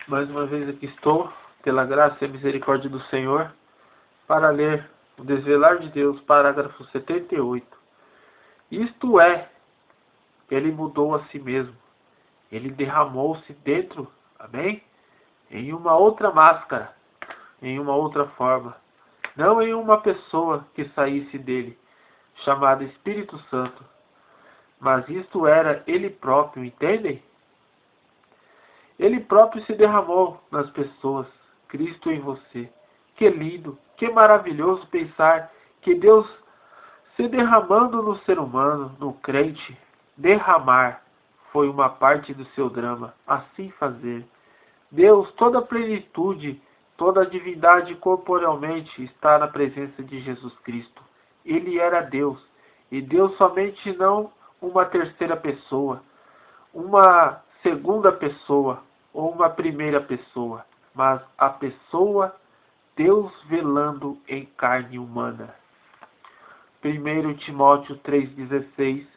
Mais uma vez aqui estou, pela graça e a misericórdia do Senhor, para ler o Desvelar de Deus, parágrafo 78. Isto é, ele mudou a si mesmo. Ele derramou-se dentro, amém? Em uma outra máscara, em uma outra forma. Não em uma pessoa que saísse dele, chamada Espírito Santo. Mas isto era ele próprio, entendem? Ele próprio se derramou nas pessoas, Cristo em você. Que lindo, que maravilhoso pensar que Deus se derramando no ser humano, no crente, derramar foi uma parte do seu drama, assim fazer. Deus, toda a plenitude, toda a divindade corporalmente está na presença de Jesus Cristo. Ele era Deus, e Deus somente não uma terceira pessoa, uma segunda pessoa ou uma primeira pessoa, mas a pessoa Deus velando em carne humana. 1 Timóteo 3,16.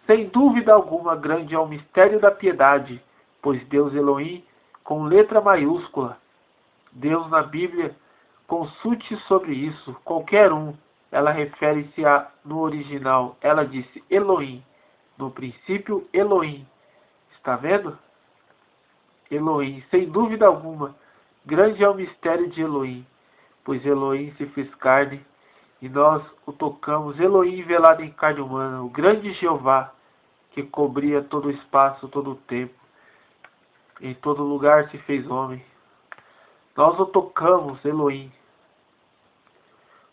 Sem dúvida alguma, grande é o mistério da piedade, pois Deus Elohim, com letra maiúscula, Deus na Bíblia, consulte sobre isso, qualquer um, ela refere-se a, no original, ela disse Elohim, no princípio Elohim, está vendo? Elohim, sem dúvida alguma, grande é o mistério de Elohim, pois Elohim se fez carne, e nós o tocamos, Elohim velado em carne humana, o grande Jeová, que cobria todo o espaço, todo o tempo, em todo lugar se fez homem. Nós o tocamos, Elohim.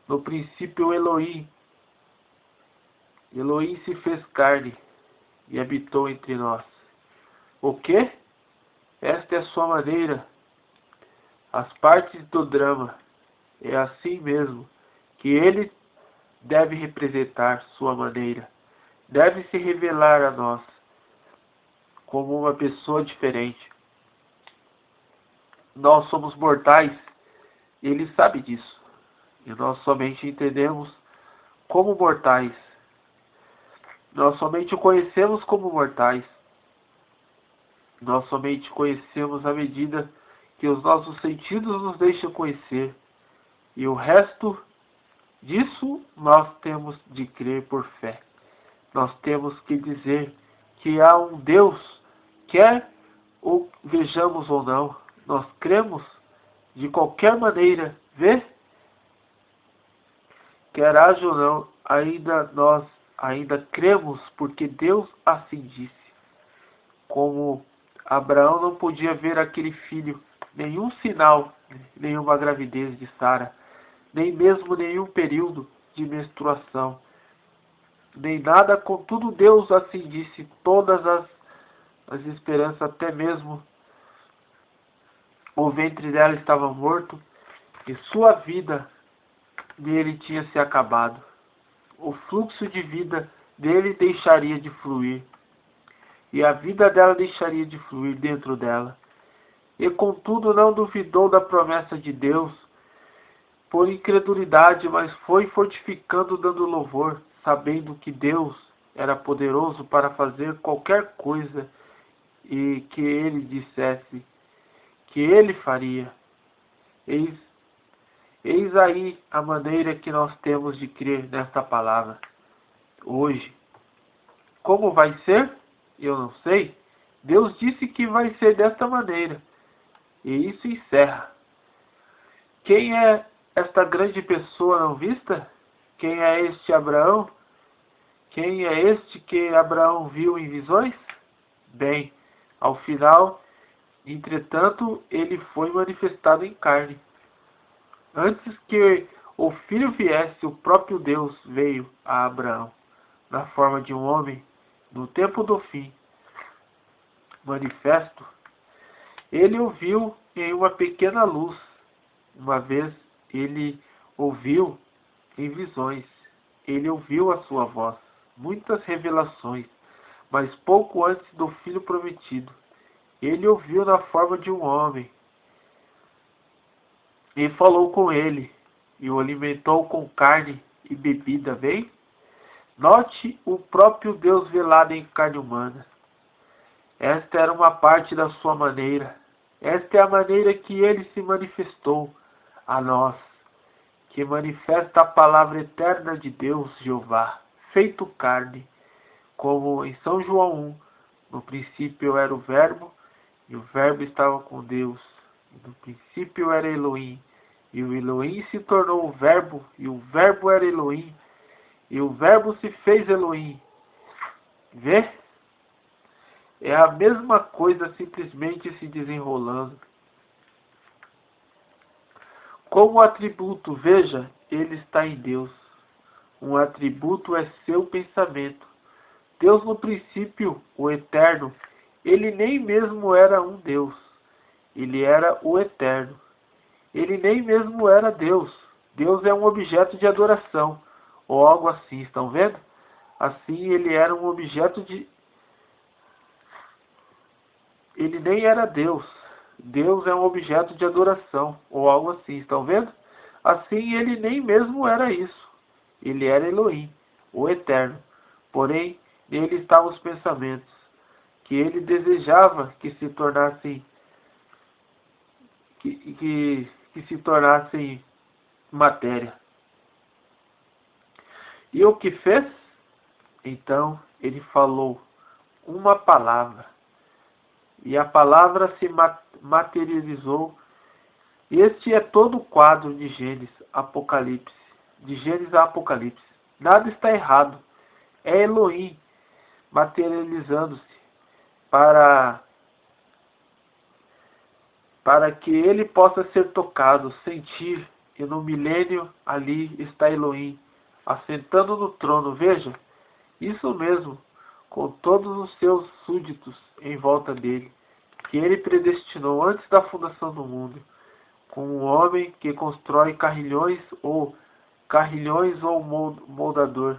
No princípio, Elohim. Elohim se fez carne e habitou entre nós. O quê? Esta é a sua maneira. As partes do drama. É assim mesmo que ele deve representar sua maneira. Deve se revelar a nós como uma pessoa diferente. Nós somos mortais e ele sabe disso. E nós somente entendemos como mortais. Nós somente o conhecemos como mortais. Nós somente conhecemos à medida que os nossos sentidos nos deixam conhecer. E o resto disso nós temos de crer por fé. Nós temos que dizer que há um Deus, quer o vejamos ou não, nós cremos de qualquer maneira, vê? Quer haja ou não, nós ainda cremos porque Deus assim disse. Como Abraão não podia ver aquele filho, nenhum sinal, nenhuma gravidez de Sara, nem mesmo nenhum período de menstruação, nem nada, contudo Deus assim disse, todas as esperanças, até mesmo o ventre dela estava morto e sua vida dele tinha se acabado. O fluxo de vida dele deixaria de fluir e a vida dela deixaria de fluir dentro dela. E contudo não duvidou da promessa de Deus por incredulidade, mas foi fortificando, dando louvor, sabendo que Deus era poderoso para fazer qualquer coisa e que ele dissesse que ele faria. Eis aí a maneira que nós temos de crer nesta palavra hoje. Como vai ser? Eu não sei. Deus disse que vai ser desta maneira. E isso encerra. Quem é esta grande pessoa não vista? Quem é este Abraão? Quem é este que Abraão viu em visões? Bem, ao final, entretanto, ele foi manifestado em carne. Antes que o Filho viesse, o próprio Deus veio a Abraão, na forma de um homem, no tempo do fim. Manifesto, ele o viu em uma pequena luz. Uma vez ele ouviu em visões, ele ouviu a sua voz, muitas revelações, mas pouco antes do Filho prometido. Ele ouviu na forma de um homem, e falou com ele, e o alimentou com carne e bebida, vem? Note o próprio Deus velado em carne humana. Esta era uma parte da sua maneira. Esta é a maneira que ele se manifestou a nós, que manifesta a palavra eterna de Deus, Jeová, feito carne, como em São João 1, no princípio era o Verbo, e o Verbo estava com Deus, e no princípio era Elohim, e o Elohim se tornou o Verbo, e o Verbo era Elohim, e o Verbo se fez Elohim. Vê? É a mesma coisa, simplesmente se desenrolando. Como atributo, veja, ele está em Deus. Um atributo é seu pensamento. Deus no princípio, o eterno, ele nem mesmo era um Deus. Ele era o eterno. Ele nem mesmo era Deus. Deus é um objeto de adoração, ou algo assim, estão vendo? Assim, ele era um objeto de... Ele nem era Deus. Deus é um objeto de adoração, ou algo assim, estão vendo? Assim, ele nem mesmo era isso. Ele era Elohim, o Eterno. Porém, nele estavam os pensamentos, que ele desejava que se tornassem, que se tornassem matéria. E o que fez? Então, ele falou uma palavra. E a palavra se materializou. Este é todo o quadro de Gênesis, Apocalipse. De Gênesis a Apocalipse. Nada está errado. É Elohim materializando-se para que ele possa ser tocado, sentir. E no milênio ali está Elohim, assentando no trono. Veja, isso mesmo, com todos os seus súditos em volta dele, que ele predestinou antes da fundação do mundo, com um homem que constrói carrilhões ou moldador.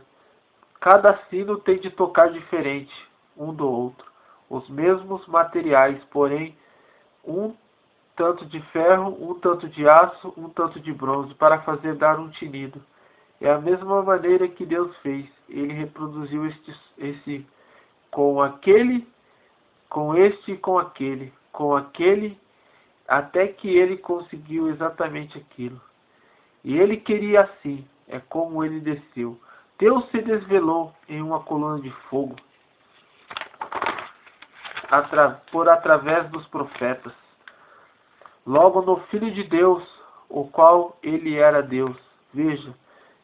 Cada sino tem de tocar diferente um do outro, os mesmos materiais, porém um tanto de ferro, um tanto de aço, um tanto de bronze, para fazer dar um tinido. É a mesma maneira que Deus fez. Ele reproduziu esse com aquele, com este e com aquele, até que ele conseguiu exatamente aquilo. E ele queria assim, é como ele desceu. Deus se desvelou em uma coluna de fogo, através dos profetas. Logo no Filho de Deus, o qual ele era Deus. Veja,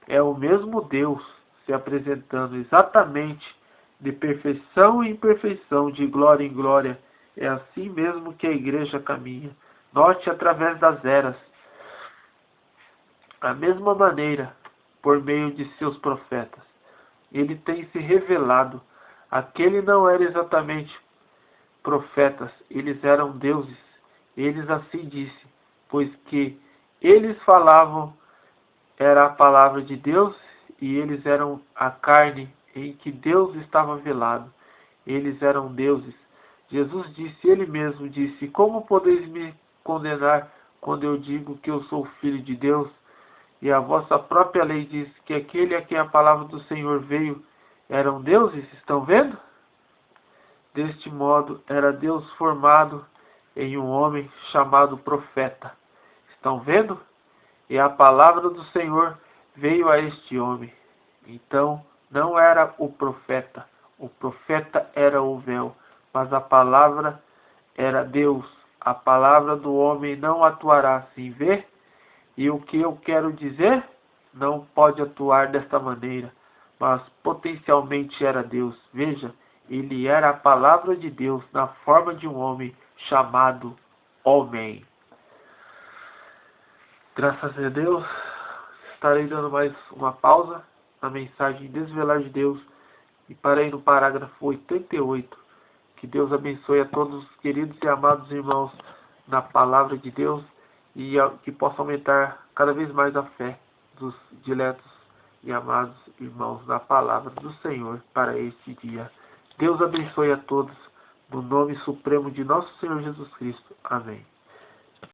é o mesmo Deus se apresentando exatamente de perfeição em perfeição, de glória em glória. É assim mesmo que a igreja caminha. Note através das eras. Da mesma maneira, por meio de seus profetas, ele tem se revelado. Aquele não era exatamente profetas, eles eram deuses. Eles assim disse, pois que eles falavam era a palavra de Deus, e eles eram a carne em que Deus estava velado. Eles eram deuses. Jesus disse, ele mesmo disse, como podeis me condenar quando eu digo que eu sou filho de Deus? E a vossa própria lei diz que aquele a quem a palavra do Senhor veio eram deuses. Estão vendo? Deste modo, era Deus formado em um homem chamado profeta. Estão vendo? E a palavra do Senhor veio a este homem. Então, não era o profeta era o véu, mas a palavra era Deus. A palavra do homem não atuará assim, vê? E o que eu quero dizer? Não pode atuar desta maneira, mas potencialmente era Deus. Veja, ele era a palavra de Deus na forma de um homem chamado homem. Graças a Deus, estarei dando mais uma pausa na mensagem Desvelar de Deus e parei no parágrafo 88. Que Deus abençoe a todos os queridos e amados irmãos na palavra de Deus e que possa aumentar cada vez mais a fé dos diletos e amados irmãos na palavra do Senhor para este dia. Deus abençoe a todos, no nome supremo de nosso Senhor Jesus Cristo. Amém.